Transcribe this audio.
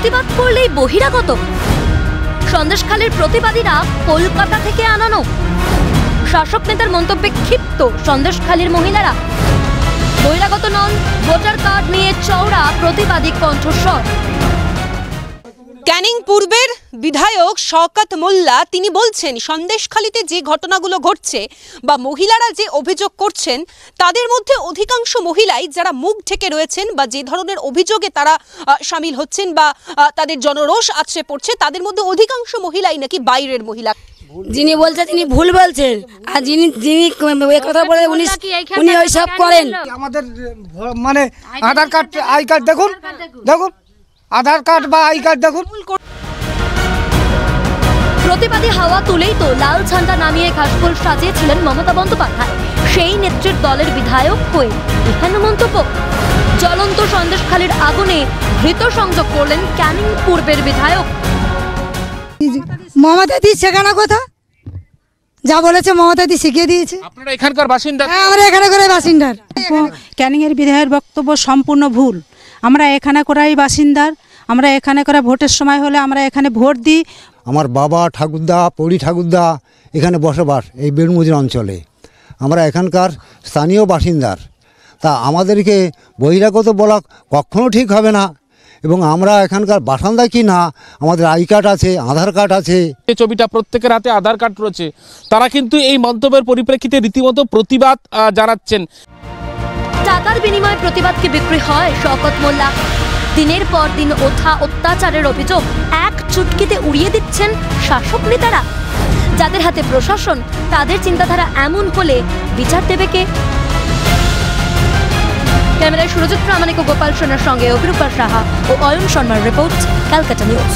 প্রতিবাদ করলেই বহিরাগত। সন্দেশখালীর প্রতিবাদীরা কলকাতা থেকে আনানো। শাসক নেতার মন্তব্যে ক্ষিপ্ত সন্দেশখালীর মহিলারা। বহিরাগত নন, ভোটার কার্ড নিয়ে চওড়া প্রতিবাদী কণ্ঠস্বর। ক্যানিং পূর্বের বিধায়ক শওকত মোল্লা তিনি বলছেন সন্দেশখালীতে যে ঘটনাগুলো ঘটছে বা মহিলারা যে অভিযোগ করছেন তাদের মধ্যে অধিকাংশ মহিলাই যারা মুখ ঢেকে রয়েছেন বা যে ধরনের অভিযোগে তারা সামিল হচ্ছেন বা তাদের জনরোষ আছড়ে পড়ছে তাদের মধ্যে অধিকাংশ মহিলাই নাকি বাইরের মহিলা। যিনি বলছে তিনি ভুল বলছেন, আর যিনি কথা বলে উনি ওই সব করেন। আমাদের মানে আধার কার্ড আই কার্ড দেখুন, দেখুন আধার কার্ড বা আই কার্ড দেখুন। প্রতিবাদী হাওয়া তুলেই তো লাল ঝান্ডা নামিয়ে ঘাসফুল সাজিয়েছিলেন মমতা বন্দ্যোপাধ্যায়। সেই নেত্রীর দলের বিধায়ক হয়ে এখানে মন্তব্য। জ্বলন্ত সন্দেশখালীর আগুনে ধৃত সংযোগ করলেন ক্যানিং পূর্বের বিধায়ক। মমতা দি শেখানো কথা যা বলেছে মমতা দি শিখিয়ে দিয়েছে। আপনারা এখানকার বাসিন্দা? আমরা এখানে করে বাসিন্দার। ক্যানিং এর বিধায়কের বক্তব্য সম্পূর্ণ ভুল। আমরা এখানে করাই বাসিন্দার, আমরা এখানে করা ভোটের সময় হলে আমরা এখানে ভোট দিই। আমার বাবা ঠাকুরদা পরি ঠাকুরদা এখানে বসবাস এই বেলমুজির অঞ্চলে। আমরা এখানকার স্থানীয় বাসিন্দার, তা আমাদেরকে বহিরাগত বলা কখনো ঠিক হবে না। এবং আমরা এখানকার বাসিন্দা কি না, আমাদের আই কার্ড আছে, আধার কার্ড আছে। এই ছবিটা প্রত্যেকের হাতে আধার কার্ড রয়েছে। তারা কিন্তু এই মন্তব্যের পরিপ্রেক্ষিতে রীতিমতো প্রতিবাদ জানাচ্ছেন। টাকার বিনিময়ে প্রতিবাদকে বিক্রি হয় শওকত মোল্লা। দিনের পর দিন ওঠা অত্যাচারের অভিযোগ এক চুটকিতে উড়িয়ে দিচ্ছেন শাসক নেতারা। যাদের হাতে প্রশাসন, তাদের চিন্তাধারা এমন হলে বিচার দেবে কে? ক্যামেরায় সুরজিৎ প্রামাণিক ও গোপাল সোনার সঙ্গে অভিরূপা সাহা ও অয়ন শর্মার রিপোর্ট, ক্যালকাটা নিউজ।